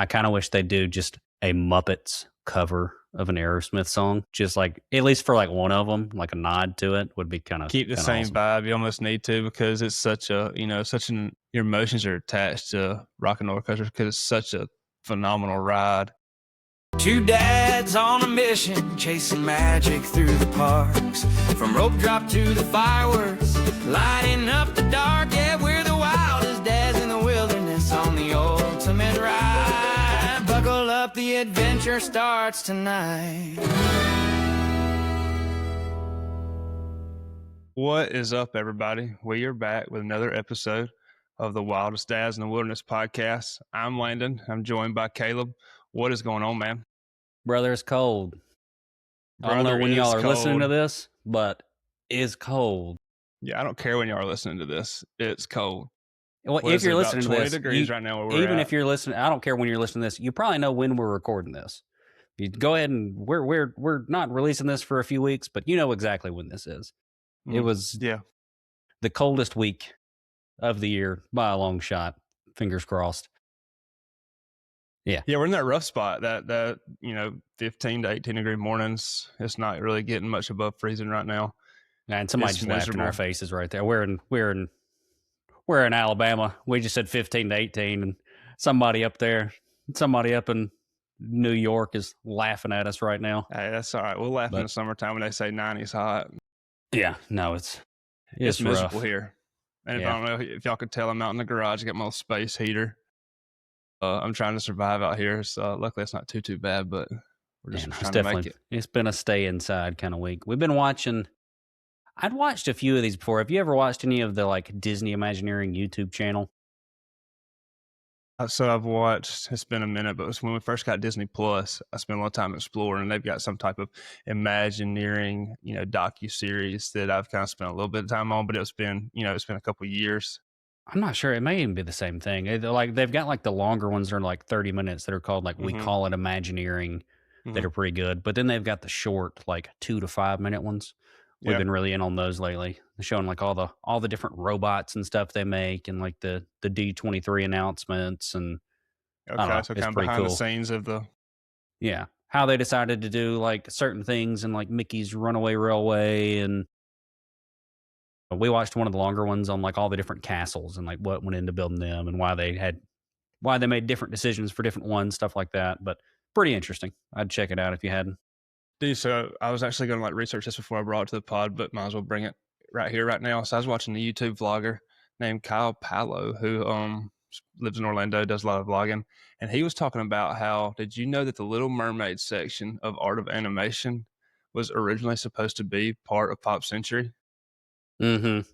I kind of wish they'd do just a Muppets cover of an Aerosmith song, just like at least for like one of them, like a nod to it would be kind of keep the same awesome. vibe. You almost need to, because it's such a, your emotions are attached to rock and roller coaster because it's such a phenomenal ride. Two dads on a mission, chasing magic through the parks. From rope drop to the fireworks, lighting up the dark. Yeah, we're the wildest dads in the wilderness on the ultimate ride. Buckle up, the adventure starts tonight. What is up, everybody? We are back with another episode of the Wildest Dads in the Wilderness podcast. I'm Landon. I'm joined by Caleb. What is going on, man? Brother, it's cold. I don't know when y'all are listening to this, but it's cold. Yeah, I don't care when y'all are listening to this. It's cold. Well, if you're listening to 20 this, degrees right now where we're even at. if you're listening, I don't care when you're listening to this. You probably know when we're recording this. You go ahead and we're not releasing this for a few weeks, but you know exactly when this is. It was the coldest week of the year by a long shot. Fingers crossed. Yeah, we're in that rough spot. That 15 to 18 degree mornings. It's not really getting much above freezing right now. And somebody just laughed in our faces right there. We're in Alabama. We just said 15 to 18, and somebody up in New York is laughing at us right now. Hey, that's all right. We'll laugh in the summertime when they say 90's hot. Yeah, no, it's miserable rough here. And I don't know if y'all could tell, I'm out in the garage. I got my little space heater. I'm trying to survive out here. So luckily it's not too bad, but we're just trying to make it. It's been a stay inside kind of week. We've been watching. I'd watched a few of these before. Have you ever watched any of the like Disney Imagineering YouTube channel? So I've watched, it's been a minute, but it was when we first got Disney Plus, I spent a lot of time exploring, and they've got some type of Imagineering, docu-series that I've kind of spent a little bit of time on, but it's been a couple of years. I'm not sure. It may even be the same thing. They've got like the longer ones that are like 30 minutes that are called like We Call It Imagineering that are pretty good. But then they've got the short like 2 to 5 minute ones. We've been really in on those lately. They're showing like all the different robots and stuff they make, and like the D23 announcements, and so kind of behind the scenes of how they decided to do like certain things, and like Mickey's Runaway Railway, and we watched one of the longer ones on like all the different castles and like what went into building them and why they made different decisions for different ones, stuff like that. But pretty interesting. I'd check it out if you hadn't. Dude, so I was actually going to research this before I brought it to the pod, but might as well bring it right here, right now. So I was watching a YouTube vlogger named Kyle Palo, who lives in Orlando, does a lot of vlogging, and he was talking about how, did you know that the Little Mermaid section of Art of Animation was originally supposed to be part of Pop Century? Mm-hmm.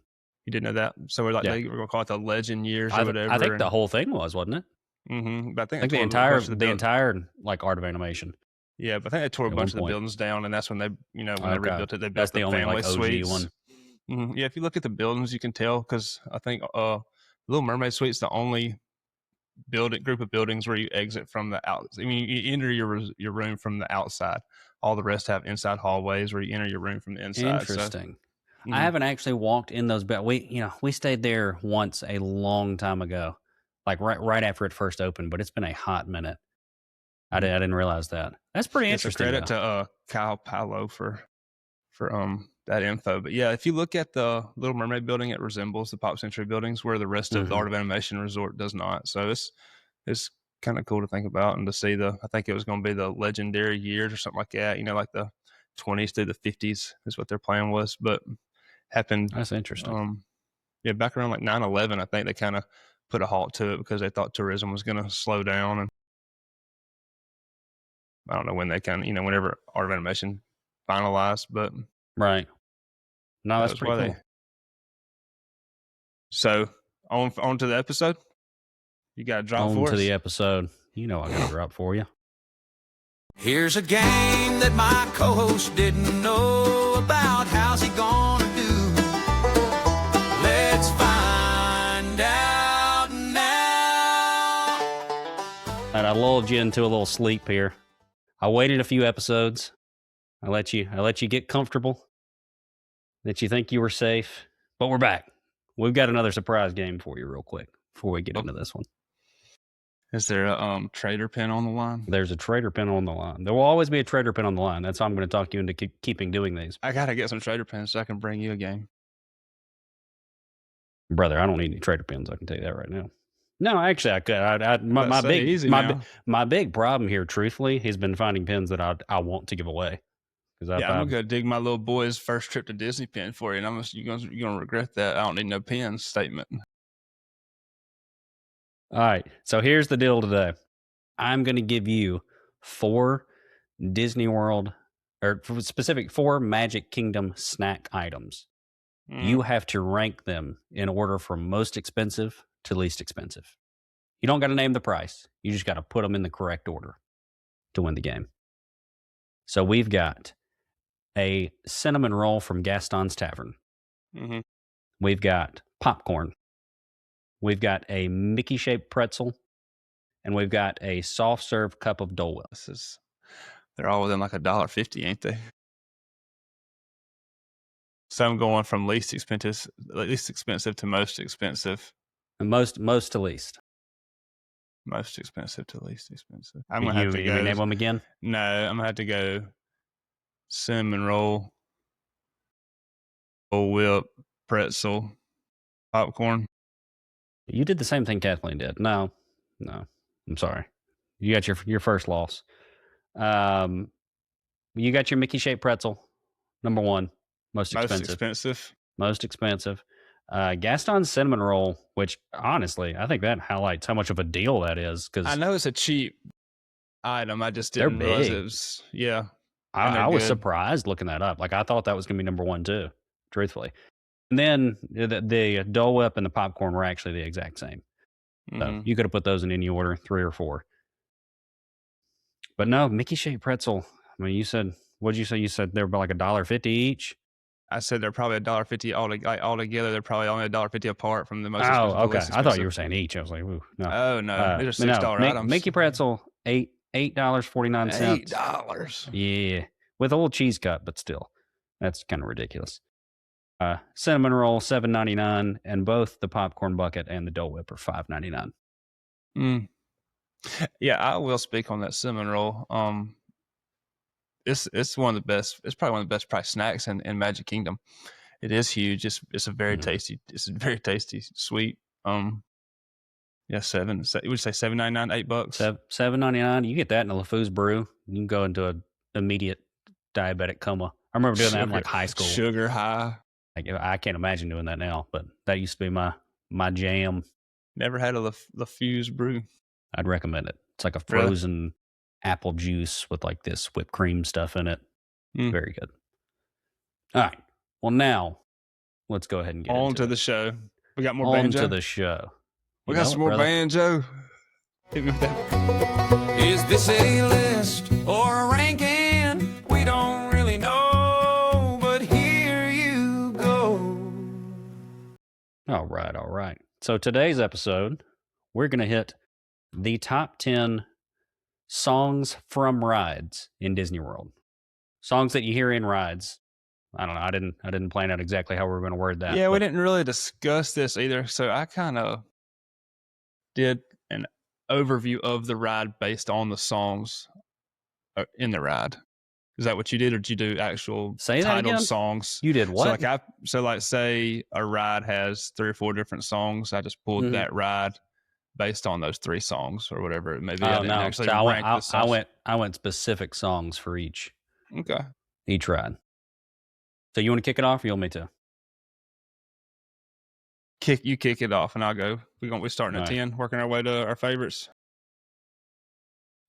You didn't know that? So we're going to call it the Legend Years or whatever. I think the whole thing wasn't it? Mm-hmm. But I think the entire like Art of Animation. Yeah, but I think they tore a bunch of the buildings down, and that's when they, when they rebuilt it, they built the only family like OG suites. one. Mm-hmm. Yeah, if you look at the buildings, you can tell, because I think Little Mermaid Suite's the only group of buildings where you exit from the out. I mean, you enter your room from the outside. All the rest have inside hallways where you enter your room from the inside. Interesting. So, I haven't actually walked in those, but we stayed there once a long time ago, like right after it first opened, but it's been a hot minute. I didn't realize that. That's pretty interesting. Credit to Kyle Palo for that info. But yeah, if you look at the Little Mermaid building, it resembles the Pop Century buildings, where the rest of the Art of Animation Resort does not. So it's kind of cool to think about, and to see I think it was going to be the legendary years or something like that. Like the 20s through the 50s is what their plan was, but happened. That's interesting. Back around like 9/11, I think they kind of put a halt to it because they thought tourism was going to slow down, and I don't know when they whenever Art of Animation finalized, but right. No, that's pretty cool. So on to the episode. You got to drop for us. On to the episode. I got to drop for you. Here's a game that my co-host didn't know about. How's he gonna do? Let's find out now. And I lulled you into a little sleep here. I waited a few episodes. I let you get comfortable. That you think you were safe, but we're back. We've got another surprise game for you real quick before we get into this one. Is there a trader pin on the line? There's a trader pin on the line. There will always be a trader pin on the line. That's how I'm going to talk you into keeping doing these. I gotta get some trader pins so I can bring you a game. Brother, I don't need any trader pins. I can tell you that right now. No, actually, I could. My big problem here, truthfully, has been finding pins that I want to give away. I'm gonna go dig my little boy's first trip to Disney pin for you, and you're gonna regret that. I don't need no pins statement. All right, so here's the deal today. I'm going to give you 4 Disney World, or specific 4 Magic Kingdom snack items. You have to rank them in order from most expensive to least expensive. You don't got to name the price. You just got to put them in the correct order to win the game. So we've got a cinnamon roll from Gaston's Tavern. Mm-hmm. We've got popcorn. We've got a Mickey-shaped pretzel. And we've got a soft serve cup of Dole Whip. They're all within like $1.50, ain't they? So I'm going from least expensive to most expensive. And most to least. Most expensive to least expensive. I'm gonna have to go. Name them again? No, I'm gonna have to go cinnamon roll, Dole Whip, pretzel, popcorn. You did the same thing Kathleen did. No, I'm sorry. You got your first loss. You got your Mickey-shaped pretzel, number 1, most expensive. Most expensive. Gaston's cinnamon roll, which honestly, I think that highlights how much of a deal that is. Because I know it's a cheap item. I just didn't realize it was. Yeah, I was surprised looking that up. Like I thought that was going to be number 1 too, truthfully. And then the Dole Whip and the popcorn were actually the exact same. So you could have put those in any order, 3 or 4. But no, Mickey-shaped pretzel. I mean, what'd you say? You said they were like $1.50 each? I said they're probably $1.50 altogether. They're probably only $1.50 apart from the most. Oh, okay. I thought you were saying each. I was like, ooh, no. Oh no, these are $6 items. Mickey pretzel, $8.49. $8. Yeah, with a little cheese cut, but still, that's kind of ridiculous. Cinnamon roll, $7.99, and both the popcorn bucket and the Dole Whip are $5.99. Yeah, I will speak on that cinnamon roll. It's one of the best. It's probably one of the best priced snacks in Magic Kingdom. It is huge. It's a very tasty. It's a very tasty sweet. Yeah, would you say $7.99, $8? $7.99. You get that in a LeFou's brew. You can go into an immediate diabetic coma. I remember doing that in like high school. Sugar high. I can't imagine doing that now, but that used to be my jam. Never had a LeFou's brew. I'd recommend it. It's like a frozen apple juice with like this whipped cream stuff in it. Very good. All right. Well, now let's go ahead and get on to the show. We got more banjo. On to the show. We got some more banjo. Hit me with that. Is this a list or a ranking? We don't really know, but here you go. All right. So today's episode, we're going to hit the top 10 songs from rides in Disney World. Songs that you hear in rides. I don't know. I didn't plan out exactly how we were going to word that. Yeah, we didn't really discuss this either. So I kind of did an overview of the ride based on the songs in the ride. Is that what you did, or did you do actual titled songs? You did what? So say a ride has 3 or 4 different songs. I just pulled that ride based on those 3 songs or whatever it may be. I went specific songs for each. Okay. Each ride. So you want to kick it off, or you want me to? Kick it off, and I'll go. We're starting at 10, working our way to our favorites.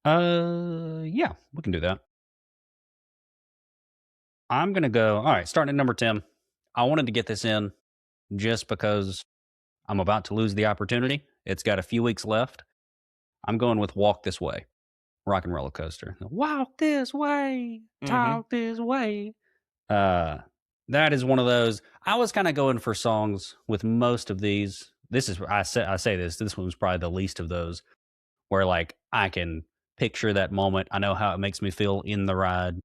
Yeah, we can do that. I'm gonna go. All right, starting at number 10. I wanted to get this in just because I'm about to lose the opportunity. It's got a few weeks left. I'm going with Walk This Way, Rock and Roller Coaster. Walk this way, talk this way. That is one of those. I was kind of going for songs with most of these. I say this one was probably the least of those, where like I can picture that moment. I know how it makes me feel in the ride.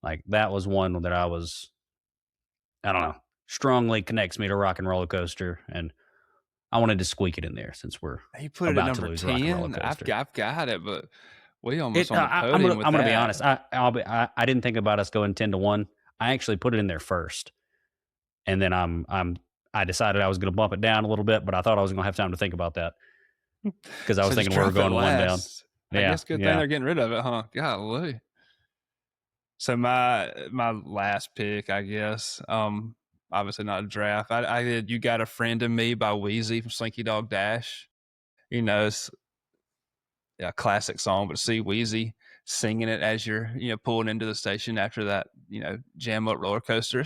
Like that was one that I don't know, strongly connects me to Rock and Roller Coaster. And I wanted to squeak it in there since we're He put it at about to number lose Rock and Roller 10. I've Coaster. got it, but we almost It, on the I'm podium with gonna be that. honest. I didn't think about us going 10-1. I actually put it in there first, and then I decided I was going to bump it down a little bit, but I thought I was going to have time to think about that because I was So just thinking we were drop it going one down. last. I guess good thing they're getting rid of it, huh? Golly. So my last pick, I guess, obviously not a draft. I did "You Got a Friend in Me" by Wheezy from Slinky Dog Dash. You know, it's a classic song, but to see Wheezy singing it as you're pulling into the station after that jam up roller coaster,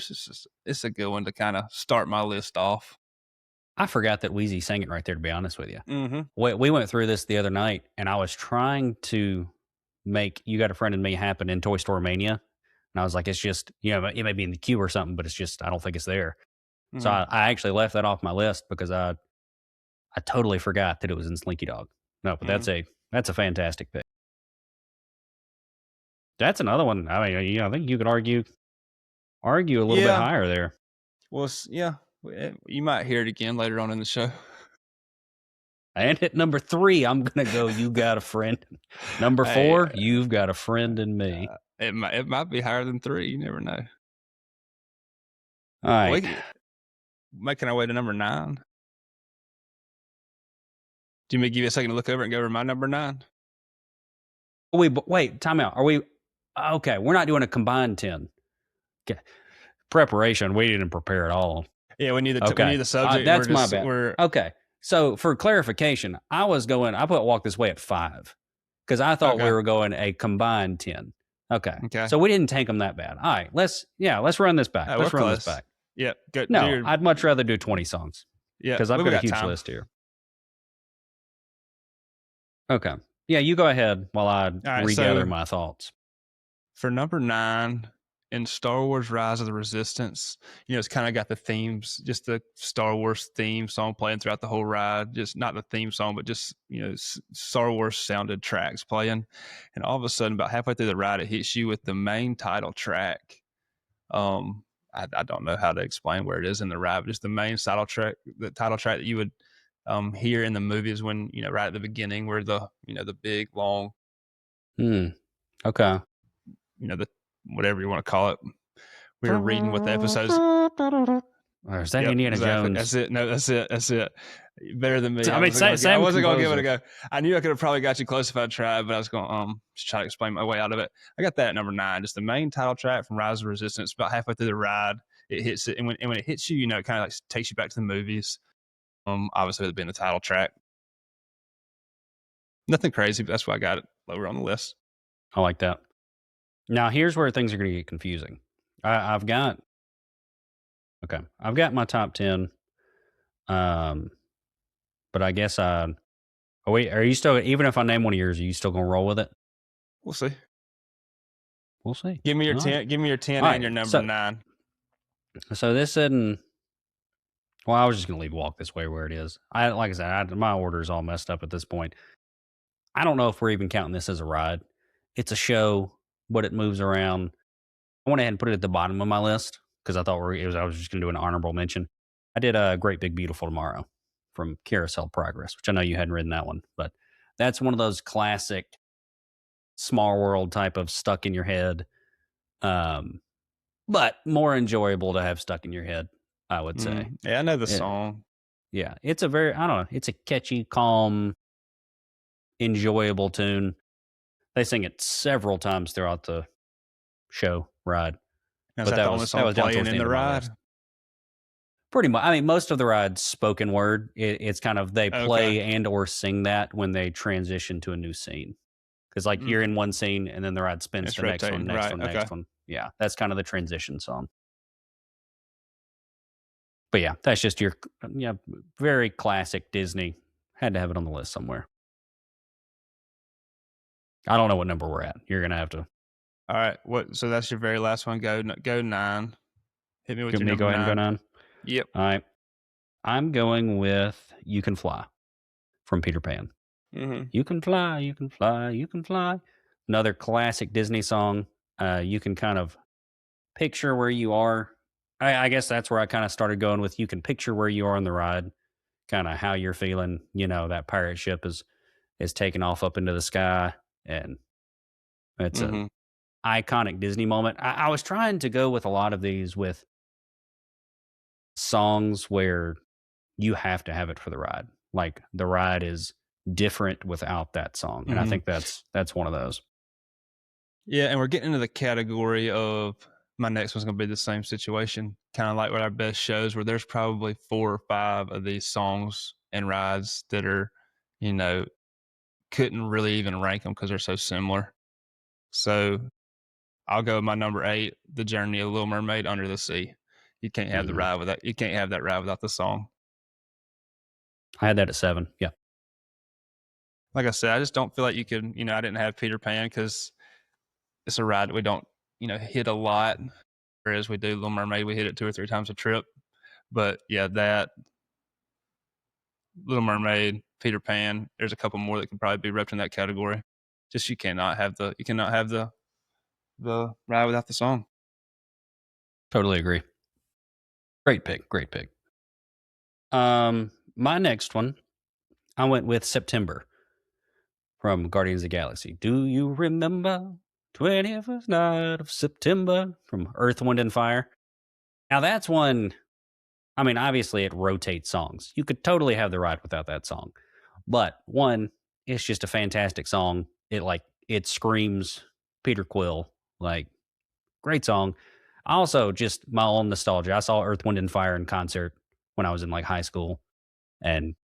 it's a good one to kind of start my list off. I forgot that Wheezy sang it right there, to be honest with you. Mm-hmm. We went through this the other night, and I was trying to make "You Got a Friend in Me" happen in Toy Story Mania. And I was like, it's just, it may be in the queue or something, but it's just, I don't think it's there. Mm-hmm. So I actually left that off my list because I totally forgot that it was in Slinky Dog. No, but that's a fantastic pick. That's another one. I mean, I think you could argue a little bit higher there. Well, yeah, you might hear it again later on in the show. And at number 3, I'm going to go "You Got a Friend." Number 4, "You've Got a Friend in Me." It might be higher than 3. You never know. All right. Making our way to number 9. Do you want me to give you a second to look over and go over my number 9? Wait, time out. Are we okay? We're not doing a combined 10. Okay. Preparation. We didn't prepare at all. Yeah, we need the subject. That's my bad. Okay. So for clarification, I put "Walk This Way" at 5 because I thought we were going a combined 10. Okay. So we didn't take them that bad. All right. Let's run this back. Let's run this back. Yeah. Good. No, I'd much rather do 20 songs. Yeah. Because I've got a huge list here. Okay. Yeah, you go ahead while I regather my thoughts. For number 9, in Star Wars Rise of the Resistance, it's kind of got the themes, just the Star Wars theme song playing throughout the whole ride. Just not the theme song, but just, Star Wars sounded tracks playing. And all of a sudden, about halfway through the ride, it hits you with the main title track. I don't know how to explain where it is in the ride, but just the main title track that you would hear in the movies when, right at the beginning where the big, long. Okay. The whatever you want to call it. We were reading what the episodes. Or is that Indiana Jones? That's it. No, that's it. Better than me. I wasn't going to give it a go. I knew I could have probably got you close if I tried, but I was going just try to explain my way out of it. I got that at number 9. Just the main title track from Rise of Resistance. About halfway through the ride, it hits it, and when it hits you, it kind of like takes you back to the movies. Obviously, with it being the title track. Nothing crazy, but that's why I got it lower on the list. I like that. Now, here's where things are going to get confusing. I've got my top 10. But I guess are you still, even if I name one of yours, are you still going to roll with it? We'll see. We'll see. Give me your 10. Give me your 10 and your number 9. So this isn't. Well, I was just going to leave "Walk This Way" where it is. Like I said, my order is all messed up at this point. I don't know if we're even counting this as a ride. It's a show, but it moves around. I went ahead and put it at the bottom of my list because I thought I was just going to do an honorable mention. I did a "Great Big Beautiful Tomorrow" from Carousel Progress, which I know you hadn't ridden that one, but that's one of those classic Small World type of stuck in your head, but more enjoyable to have stuck in your head, I would say. Yeah, I know the song. Yeah, it's a very, I don't know, it's a catchy, calm, enjoyable tune. They sing it several times throughout the show ride. But that was playing in the ride. Pretty much. I mean, most of the ride's spoken word. It's kind of they play and or sing that when they transition to a new scene. Because like you're in one scene and then the ride spins to the next one, next one. Yeah, that's kind of the transition song. But yeah, that's just your very classic Disney. Had to have it on the list somewhere. I don't know what number we're at. You're gonna have to. All right. So that's your very last one. Go 9. Hit me with your number 9. Go ahead and go 9. Yep. All right. I'm going with "You Can Fly" from Peter Pan. Mm-hmm. You can fly, you can fly, you can fly. Another classic Disney song. You can kind of picture where you are. I guess that's where I kind of started going with. You can picture where you are on the ride kind of how you're feeling. That pirate ship is taking off up into the sky, and it's an Mhm. iconic Disney moment. I was trying to go with a lot of these with songs where you have to have it for the ride. Like the ride is different without that song, and I Mhm. think that's one of those. Yeah, and we're getting into the category of my next one's gonna be the same situation, kinda like what our best shows, where there's probably 4 or 5 of these songs and rides that are, you know, couldn't really even rank them because 'cause they're so similar. So, I'll go with my number 8, The Journey of Little Mermaid: Under the Sea. Mhm. You can't have that ride without the song. I had that at 7. Yeah. Like I said, I just don't feel like you could, I didn't have Peter Pan because it's a ride that we don't, hit a lot, whereas we do Little Mermaid, we hit it 2 or 3 times a trip. But yeah, that Little Mermaid, Peter Pan, there's a couple more that could probably be repped in that category. Just you cannot have the ride without the song. Totally agree. Great pick. Great pick. My next one, I went with September from Guardians of the Galaxy. Do you remember 21st night of September from Earth, Wind, and Fire? Now that's one. I mean, obviously it rotates songs. You could totally have the ride without that song. But one, it's just a fantastic song. It screams Peter Quill. Like, great song. Also, just my own nostalgia. I saw Earth, Wind, and Fire in concert when I was in like high school. And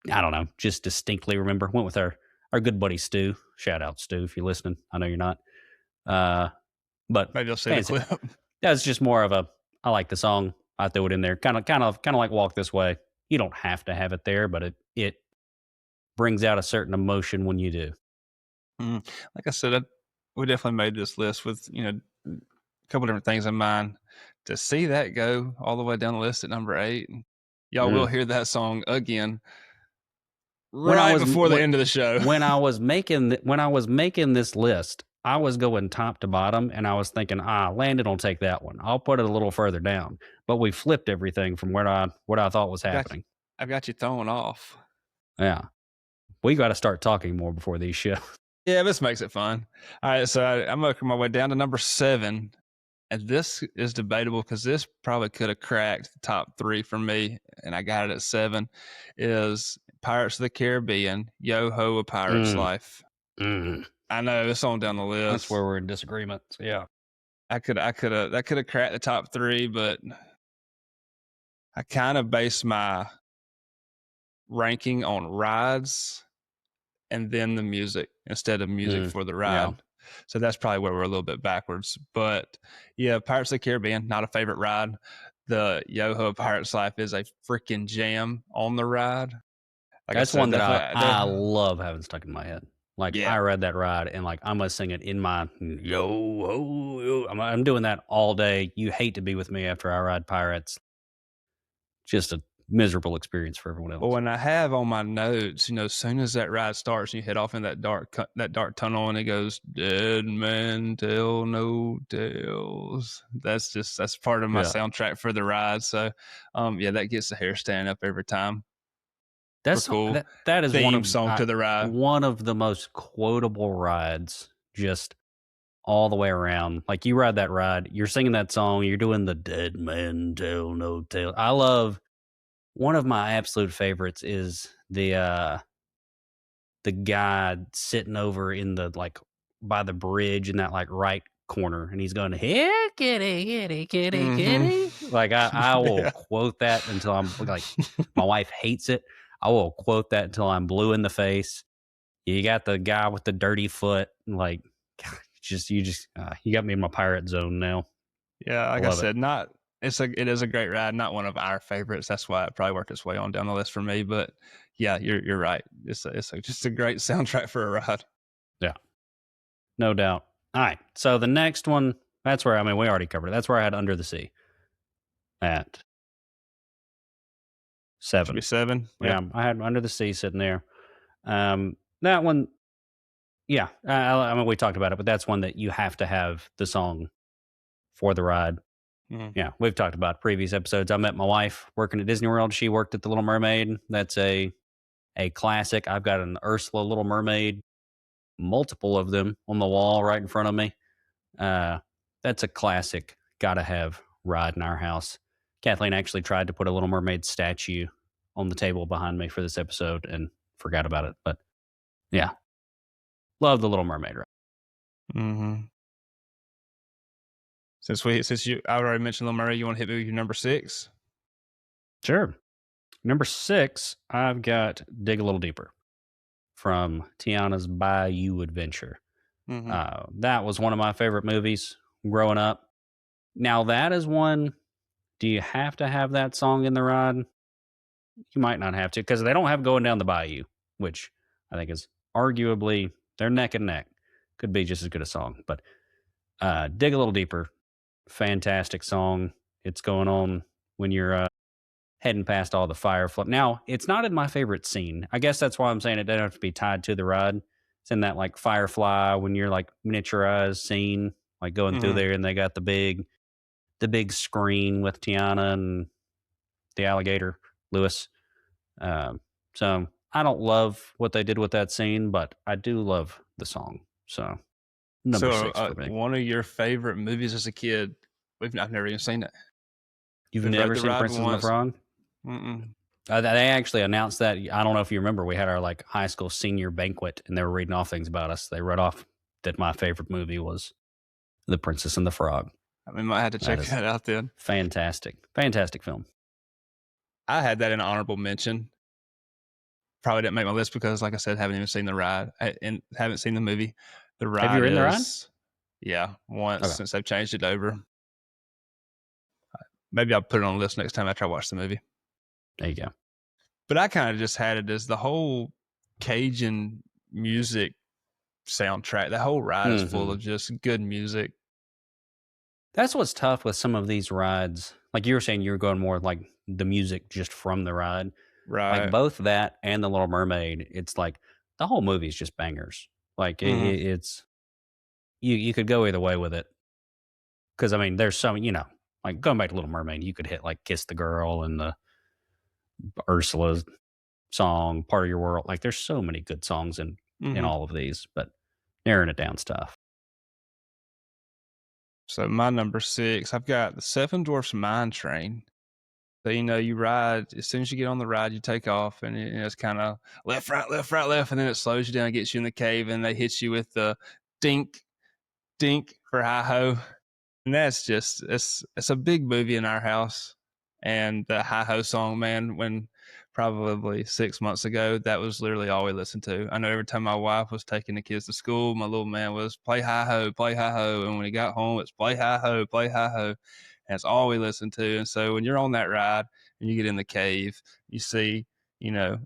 I don't know, just distinctly remember. Went with our good buddy Stu. Shout out Stu if you're listening. I know you're not. Uh, but Maybe you'll see the fancy. clip. That's just more of a. I like the song. I threw it in there. Kind of like Walk This Way. You don't have to have it there, but it brings out a certain emotion when you do. Mm. Like I said, we definitely made this list with, a couple different things in mind. To see that go all the way down the list at number 8, y'all will Mm. hear that song again When I right was before the end of the show. when I was making this list, I was going top to bottom, and I was thinking, Landon will take that one. I'll put it a little further down. But we flipped everything from what I thought was happening. I've got you thrown off. Yeah, we got to start talking more before these shows. Yeah, this makes it fun. All right, so I'm working my way down to number 7, and this is debatable because this probably could have cracked the top 3 for me, and I got it at 7. Is Pirates of the Caribbean, Yo Ho, A Pirate's Mm, Life. mm. I know it's on down the list. That's where we're in disagreement. Yeah, that could have cracked the top 3, but I kind of base my ranking on rides and then the music instead of music for the ride. yeah. So that's probably where we're a little bit backwards. But yeah, Pirates of the Caribbean, not a favorite ride. The Yoho Pirates Life is a freaking jam on the ride. Like I That's said, one that I definitely. love having stuck in my head. Like Yeah. I read that ride and like I'm gonna sing it in my yo ho yo. I'm doing that all day. You hate to be with me after I ride Pirates. Just a miserable experience for everyone But else. when I have on my notes, as soon as that ride starts and you head off in that dark tunnel and it goes, "Dead man tell no tales." That's part of my Yeah, soundtrack for the ride. So, yeah, that gets the hair standing up every time. that's Cool that is theme song to the ride. one of the most quotable rides. Just all the way around. Like you ride that ride, you're singing that song, you're doing the dead man tell no tale. I love one of my absolute favorites is the guy sitting over in the like by the bridge in that like right corner and he's going here kitty kitty kitty kitty like I will Yeah. quote that until I'm like my wife hates it. I will quote that until I'm blue in the face. You got the guy with the dirty foot like you got me in my pirate zone now. Yeah, I like I love it. said, not it is a great ride, not one of our favorites. That's why it probably worked its way on down the list for me. But yeah, you're right. Just a great soundtrack for a ride. Yeah, no doubt. All right, so the next one, that's where we already covered it. That's where I had Under the Sea at Should be 7. 7. Yeah, I had Under the Sea sitting there. That one, yeah, I mean, we talked about it, but that's one that you have to have the song for the ride. Yeah, we've talked about previous episodes. I met my wife working at Disney World. She worked at the Little Mermaid. That's a classic. I've got an Ursula Little Mermaid, multiple of them on the wall right in front of me. That's a classic. Gotta have ride in our house. Kathleen actually tried to put a Little Mermaid statue on the table behind me for this episode and forgot about it. But yeah, love the Little Mermaid ride. Mm-hmm. I already mentioned Little Mermaid, you want to hit me with your number 6? Sure. Number 6, I've got Dig a Little Deeper from Tiana's Bayou Adventure. That was one of my favorite movies growing up. Now, that is one, do you have to have that song in the ride? You might not have to, because they don't have Going Down the Bayou, which I think is arguably, they're neck and neck. Could be just as good a song. But Dig a Little Deeper, fantastic song. It's going on when you're heading past all the firefly. Now, it's not in my favorite scene. I guess that's why I'm saying it doesn't have to be tied to the ride. It's in that like firefly when you're like miniaturized scene, like going through there, and they got the big screen with Tiana and the alligator Lewis. So I don't love what they did with that scene, but I do love the song. So number 6 for me. One of your favorite movies as a kid. I've never even seen it. You've never seen Princess and the Frog? They actually announced that. I don't know if you remember. We had our like high school senior banquet, and they were reading off things about us. They read off that my favorite movie was The Princess and the Frog. I might have to check that out then. Fantastic film. I had that in honorable mention. Probably didn't make my list because, like I said, haven't even seen the ride and haven't seen the movie. The ride. Have you ridden the ride? Yeah, once since they've changed it over. Maybe I'll put it on the list next time after I watch the movie. There you go. But I kind of just had it as the whole Cajun music soundtrack. The whole ride is full of just good music. That's what's tough with some of these rides. Like you were saying, you were going more like the music just from the ride. Right. Like both that and The Little Mermaid, it's like the whole movie is just bangers. Like it's you could go either way with it. Because I mean, there's some, like going back to Little Mermaid, you could hit like Kiss the Girl and the Ursula's song, Part of Your World. Like there's so many good songs in all of these, but narrowing it down stuff. So my number 6, I've got the Seven Dwarfs Mine Train. So, you ride, as soon as you get on the ride, you take off, and it's kind of left, right, and then it slows you down, gets you in the cave, and they hit you with the dink for hi-ho. And that's just, it's a big movie in our house. And the hi-ho song, man, when probably 6 months ago, that was literally all we listened to. I know every time my wife was taking the kids to school, my little man was play hi-ho. And when he got home, it's play hi-ho. And that's all we listened to. And so when you're on that ride and you get in the cave, you see,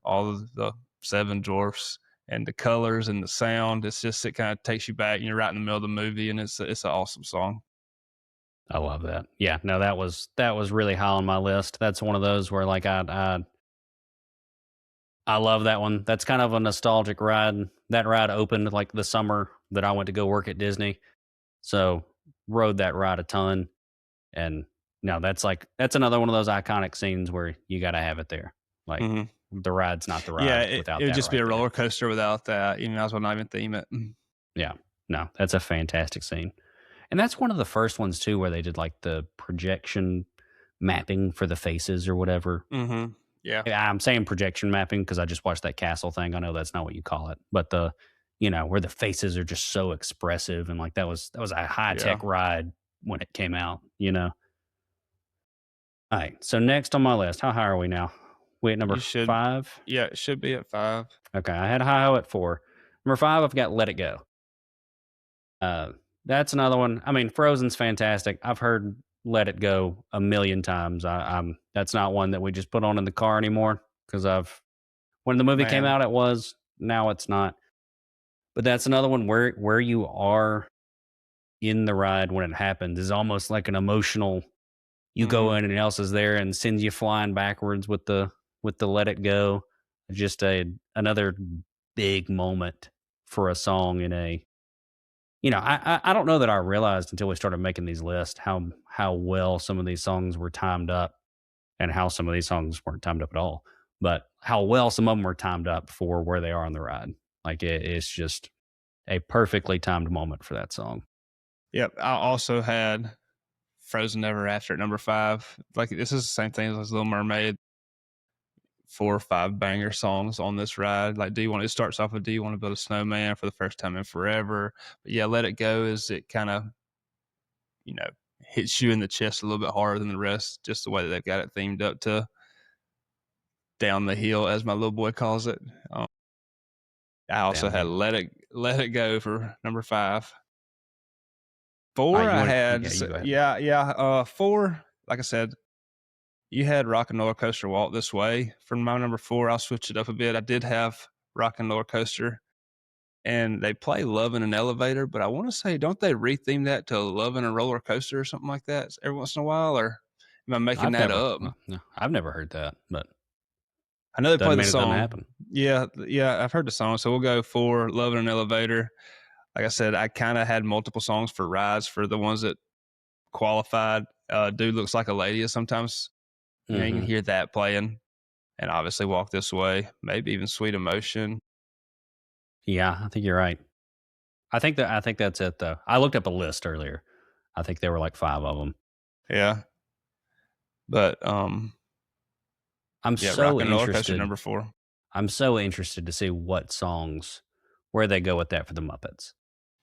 all of the seven dwarfs and the colors and the sound. It's just, it kind of takes you back, and you're right in the middle of the movie, and it's an awesome song. I love that. Yeah, no, that was really high on my list. That's one of those where like I love that one. That's kind of a nostalgic ride. That ride opened like the summer that I went to go work at Disney. So rode that ride a ton. And no, that's another one of those iconic scenes where you got to have it there. Like the ride's not the ride. Yeah, it would just be a roller coaster without that. You might as well not even theme it. Yeah, no, that's a fantastic scene. And that's one of the first ones too, where they did like the projection mapping for the faces or whatever. Yeah, I'm saying projection mapping because I just watched that castle thing. I know that's not what you call it, but where the faces are just so expressive, and like that was a high tech ride when it came out. All right, so next on my list, how high are we now? We at number 5? Yeah, it should be at 5. Okay, I had hi-ho at 4. Number 5, I've got Let It Go. That's another one. I mean, Frozen's fantastic. I've heard Let It Go a million times. That's not one that we just put on in the car anymore because when the movie came out, it was. Now it's not. But that's another one where you are in the ride when it happens is almost like an emotional. You go in and else is there and sends you flying backwards with the Let It Go. Just another big moment for a song in a I don't know that I realized until we started making these lists how well some of these songs were timed up and how some of these songs weren't timed up at all. But how well some of them were timed up for where they are on the ride. Like it's just a perfectly timed moment for that song. Yep. I also had Frozen Ever After at number 5. Like this is the same thing as Little Mermaid. 4 or 5 banger songs on this ride. Like, it starts off with Do You Want to Build a Snowman for the first time in forever. But yeah, Let It Go is it kind of, hits you in the chest a little bit harder than the rest, just the way that they've got it themed up to Down the Hill, as my little boy calls it. I also had Let It Go for number 5. 4, I had, yeah. 4, like I said, you had Rock and Roller Coaster Walk This Way for my number 4. I'll switch it up a bit. I did have Rock and Roller Coaster, and they play Love in an Elevator, but I want to say, don't they retheme that to Love in a Roller Coaster or something like that every once in a while? Or am I making that up? No, I've never heard that, but I know they play the song. It doesn't happen. Yeah, I've heard the song. So we'll go for Love in an Elevator. Like I said, I kind of had multiple songs for rides for the ones that qualified. Dude Looks Like a Lady is sometimes. You can hear that playing, and obviously Walk This Way, maybe even Sweet Emotion. Yeah, I think you're right. I think that's it though. I looked up a list earlier. I think there were like 5 of them. Yeah, but I'm so interested. Number 4. I'm so interested to see what songs, where they go with that for the Muppets,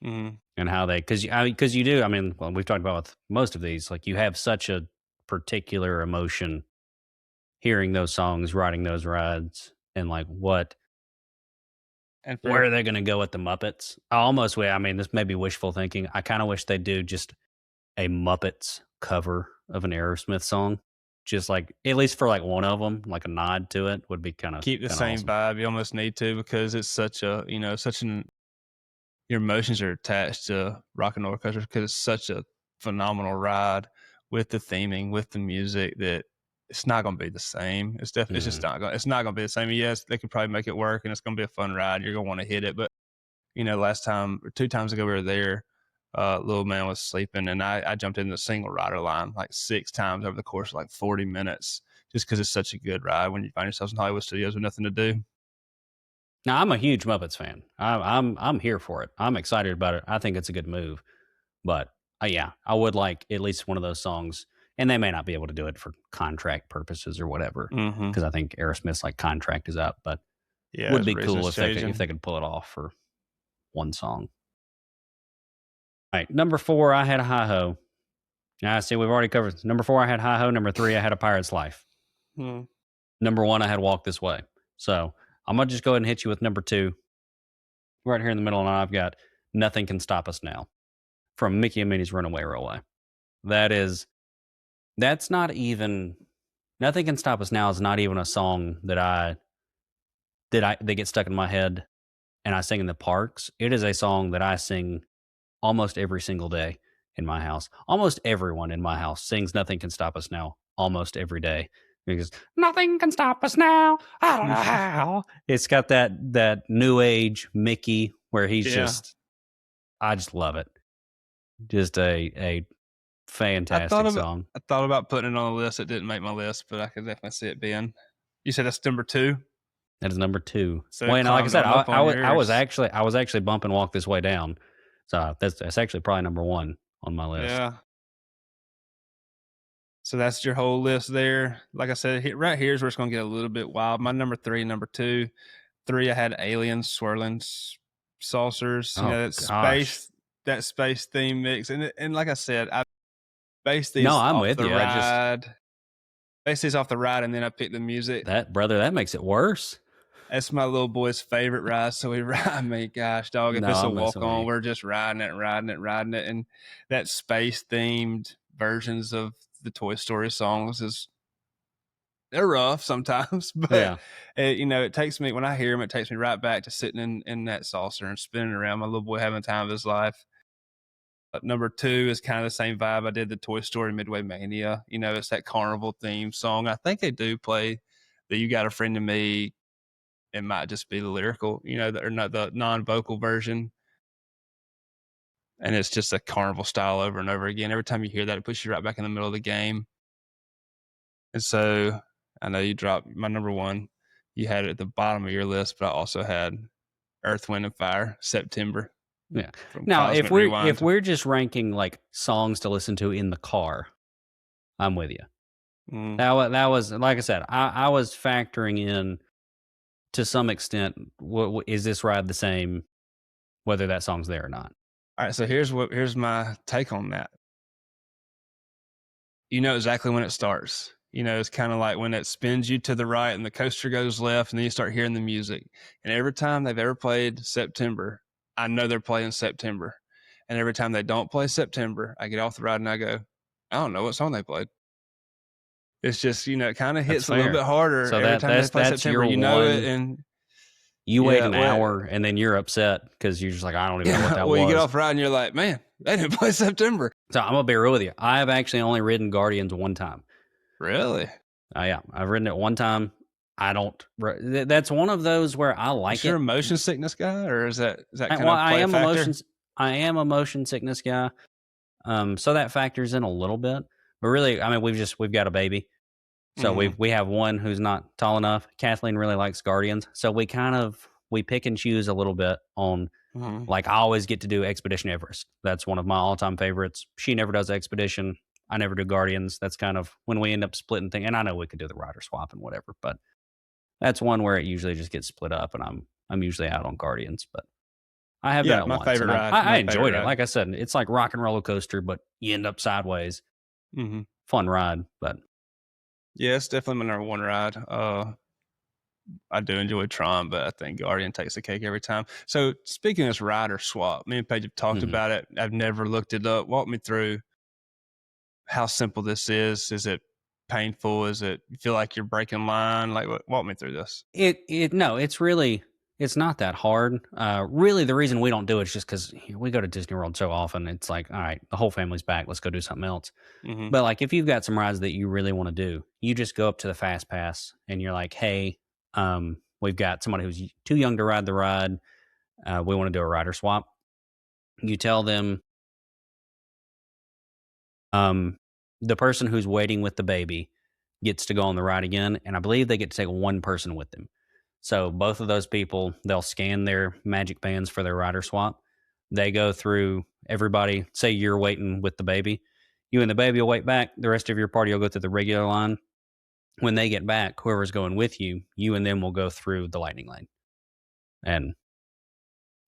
and how they because you do. I mean, well, we've talked about with most of these. Like you have such a particular emotion hearing those songs, riding those rides, and like where are they going to go with the Muppets? I mean, this may be wishful thinking. I kind of wish they'd do just a Muppets cover of an Aerosmith song. Just like, at least for like one of them, like a nod to it would be kind of keep the same awesome vibe. You almost need to, because it's your emotions are attached to Rock and Roller Coaster because it's such a phenomenal ride with the theming, with the music, that it's not going to be the same. It's definitely, it's just not going to be the same. Yes, they could probably make it work and it's going to be a fun ride. You're going to want to hit it. But, last time or 2 times ago we were there, little man was sleeping and I jumped in the single rider line like 6 times over the course of like 40 minutes just because it's such a good ride when you find yourself in Hollywood Studios with nothing to do. Now, I'm a huge Muppets fan. I'm here for it. I'm excited about it. I think it's a good move. But yeah, I would like at least one of those songs. And they may not be able to do it for contract purposes or whatever, because I think Aerosmith's like contract is up. But it would be cool if they could pull it off for one song. All right, number 4, I had a Hi-Ho. Now, see, we've already covered number 4. I had Hi-Ho. Number 3, I had A Pirate's Life. Number 1, I had Walk This Way. So I'm gonna just go ahead and hit you with number 2. Right here in the middle, and I've got Nothing Can Stop Us Now from Mickey and Minnie's Runaway Railway. That's not even, Nothing Can Stop Us Now is not even a song that they get stuck in my head and I sing in the parks. It is a song that I sing almost every single day in my house. Almost everyone in my house sings Nothing Can Stop Us Now almost every day, because nothing can stop us now. I don't know how. It's got that new age Mickey where he's I just love it. Just a fantastic song. I thought about putting it on the list. It didn't make my list, but I could definitely see it being. You said that's number 2? That is number 2. So like I said, I was actually bumping Walk This Way down. So that's actually probably number 1 on my list. Yeah. So that's your whole list there. Like I said, right here is where it's going to get a little bit wild. My number 3, number 2. 3, I had Aliens, Swirling Saucers. That space theme mix. And like I said, I based these I'm off with the you. ride. Based these off the ride, and then I picked the music. That makes it worse. That's my little boy's favorite ride. So we ride. I mean, gosh, dog, if it's a walk on, we're just riding it. And that space themed versions of the Toy Story songs they're rough sometimes, but it takes me, when I hear them, it takes me right back to sitting in that saucer and spinning around, my little boy having the time of his life. Number 2 is kind of the same vibe. I did the Toy Story Midway Mania. It's that carnival theme song. I think they do play the You Got a Friend in Me. It might just be the lyrical, or not the non-vocal version. and it's just a carnival style over and over again. Every time you hear that, it puts you right back in the middle of the game. And so I know you dropped my number one. You had it at the bottom of your list, but I also had Earth, Wind, and Fire, September. Yeah. Now, if we're just ranking like songs to listen to in the car, I'm with you. That was like I said. I was factoring in to some extent. Is this ride the same, whether that song's there or not? All right. So here's my take on that. You know exactly when it starts. You know, it's kind of like when it spins you to the right and the coaster goes left, and then you start hearing the music. And every time they've ever played September, I know they're playing September. And every time they don't play September, I get off the ride and I go, I don't know what song they played. It's just, you know, it kind of hits a little bit harder so every time they play September. You know it, and you wait an hour, and then you're upset because you're just like, I don't even know what that was. You get off the ride and you're like, man, they didn't play September. So I'm gonna be real with you. I have actually only ridden Guardians one time. Really? Yeah, I've ridden it one time. I don't. That's one of those where I like it. You're a motion sickness guy, or is that kind of I am a motion sickness guy. So that factors in a little bit, but really, I mean, we've got a baby, so we have one who's not tall enough. Kathleen really likes Guardians, so we pick and choose a little bit on. Like I always get to do Expedition Everest. That's one of my all-time favorites. She never does Expedition. I never do Guardians. That's kind of when we end up splitting things. And I know we could do the rider swap and whatever, but that's one where it usually just gets split up, and I'm usually out on Guardians. But I have done it my once. Favorite ride. I enjoyed it. Like I said, it's like rock and roller coaster, but you end up sideways. Fun ride, but yeah, it's definitely my number one ride. I do enjoy Tron, but I think Guardian takes the cake every time. So speaking of this rider swap, me and Paige have talked about it. I've never looked it up. Walk me through how simple this is. Is it painful? Is it you feel like you're breaking line? Like, walk me through this. It's not that hard. Really, the reason we don't do it is just because we go to Disney World so often. It's like, all right, the whole family's back. Let's go do something else. But like, if you've got some rides that you really want to do, you just go up to the Fast Pass and you're like, hey, we've got somebody who's too young to ride the ride. We want to do a rider swap. You tell them, the person who's waiting with the baby gets to go on the ride again. And I believe they get to take one person with them. So both of those people, they'll scan their magic bands for their rider swap. They go through everybody. Say you're waiting with the baby. You and the baby will wait back. The rest of your party will go through the regular line. When they get back, whoever's going with you, you and them will go through the lightning lane. And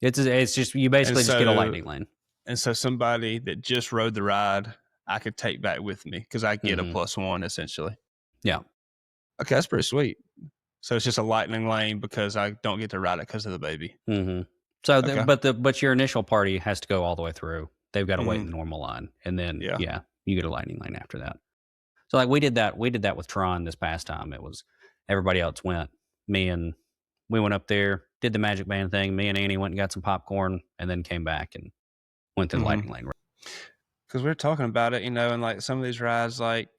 it's just, you basically just get a lightning lane. And so somebody that just rode the ride, I could take back with me because I get a +1 essentially. Yeah. Okay, that's pretty sweet. So it's just a lightning lane because I don't get to ride it because of the baby. So, but your initial party has to go all the way through. They've got to wait in the normal line, and then you get a lightning lane after that. So like we did that with Tron this past time. It was everybody else went. We went up there, did the magic band thing. Me and Annie went and got some popcorn, and then came back and went to the lightning lane. Because we're talking about it, and like some of these rides, like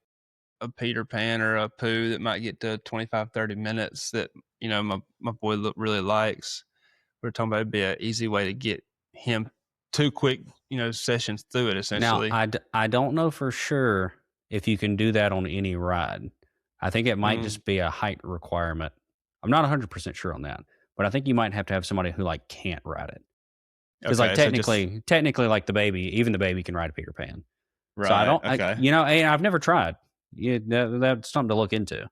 a Peter Pan or a Pooh that might get to 25, 30 minutes that, my boy really likes. We're talking about it'd be an easy way to get him 2 quick, sessions through it essentially. Now, I don't know for sure if you can do that on any ride. I think it might just be a height requirement. I'm not 100% sure on that, but I think you might have to have somebody who like can't ride it. Because technically, like even the baby can ride a Peter Pan. Right. So I don't, I've never tried. That's something to look into.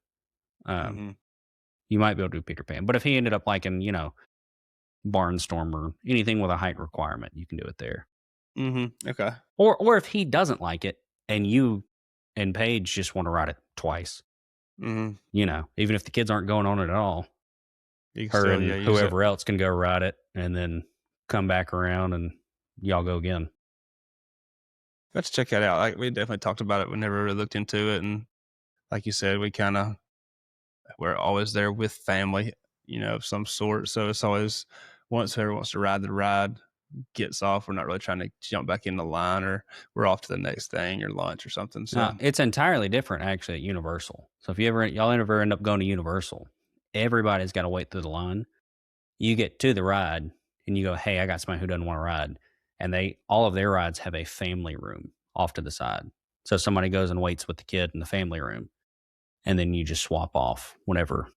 You might be able to do Peter Pan, but if he ended up liking, Barnstorm or anything with a height requirement, you can do it there. Okay. Or if he doesn't like it and you and Paige just want to ride it twice, even if the kids aren't going on it at all, her and whoever else can go ride it and then come back around and y'all go again. Let's check that out. We definitely talked about it. We never really looked into it. And like you said, we're always there with family, of some sort. So it's always once whoever wants to ride the ride gets off. We're not really trying to jump back in the line or we're off to the next thing or lunch or something. So it's entirely different actually at Universal. So if y'all ever end up going to Universal, everybody's got to wait through the line. You get to the ride and you go, hey, I got somebody who doesn't want to ride. and all of their rides have a family room off to the side. So somebody goes and waits with the kid in the family room, and then you just swap off whenever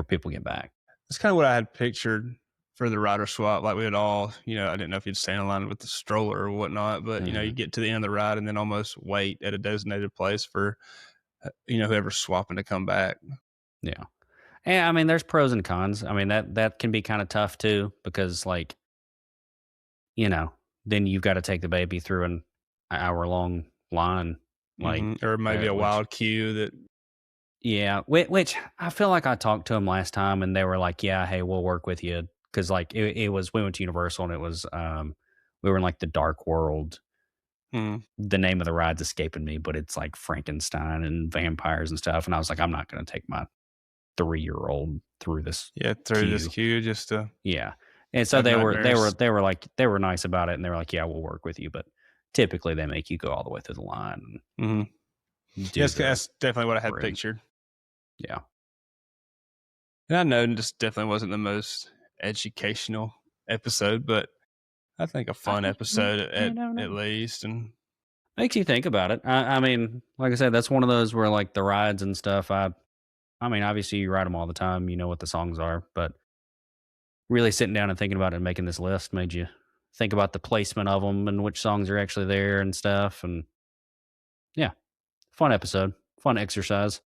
people get back. That's kind of what I had pictured for the rider swap. Like we would all, I didn't know if you'd stand in line with the stroller or whatnot, but you get to the end of the ride and then almost wait at a designated place for, whoever's swapping to come back. Yeah. And I mean, there's pros and cons. I mean, that can be kind of tough too, because like, then you've got to take the baby through an hour-long line, like, or maybe a wild queue that. Yeah, which I feel like I talked to them last time, and they were like, "Yeah, hey, we'll work with you," because like it was we went to Universal, and it was we were in like the Dark World. The name of the ride's escaping me, but it's like Frankenstein and vampires and stuff. And I was like, I'm not going to take my 3-year-old through this. This queue just to. Yeah, and so they were nice about it, and they were like, "Yeah, we'll work with you," but typically they make you go all the way through the line. Yes, that's definitely what I had pictured. Yeah. And I know this definitely wasn't the most educational episode, but I think a fun episode at least. And makes you think about it. I mean, like I said, that's one of those where like the rides and stuff, I mean, obviously you ride them all the time, you know what the songs are, but really sitting down and thinking about it and making this list made you think about the placement of them and which songs are actually there and stuff. And yeah, fun episode, fun exercise.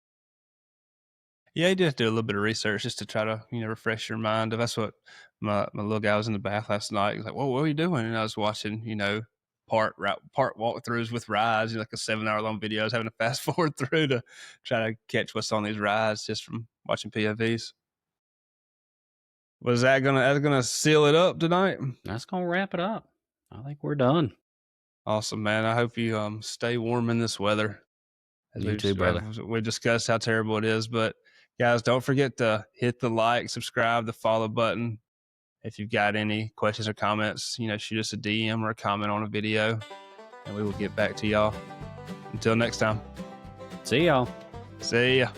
Yeah, you just do a little bit of research just to try to, refresh your mind. That's what my little guy was in the bath last night. He was like, "Well, what are you doing?" And I was watching, part walkthroughs with rides, like a 7-hour-long video. I was having to fast forward through to try to catch what's on these rides just from watching POVs. Was that's gonna seal it up tonight? That's gonna wrap it up. I think we're done. Awesome, man. I hope you stay warm in this weather. You too, brother. We discussed how terrible it is, but guys, don't forget to hit the like, subscribe, the follow button. If you've got any questions or comments, shoot us a DM or a comment on a video, and we will get back to y'all. Until next time. See y'all. See ya.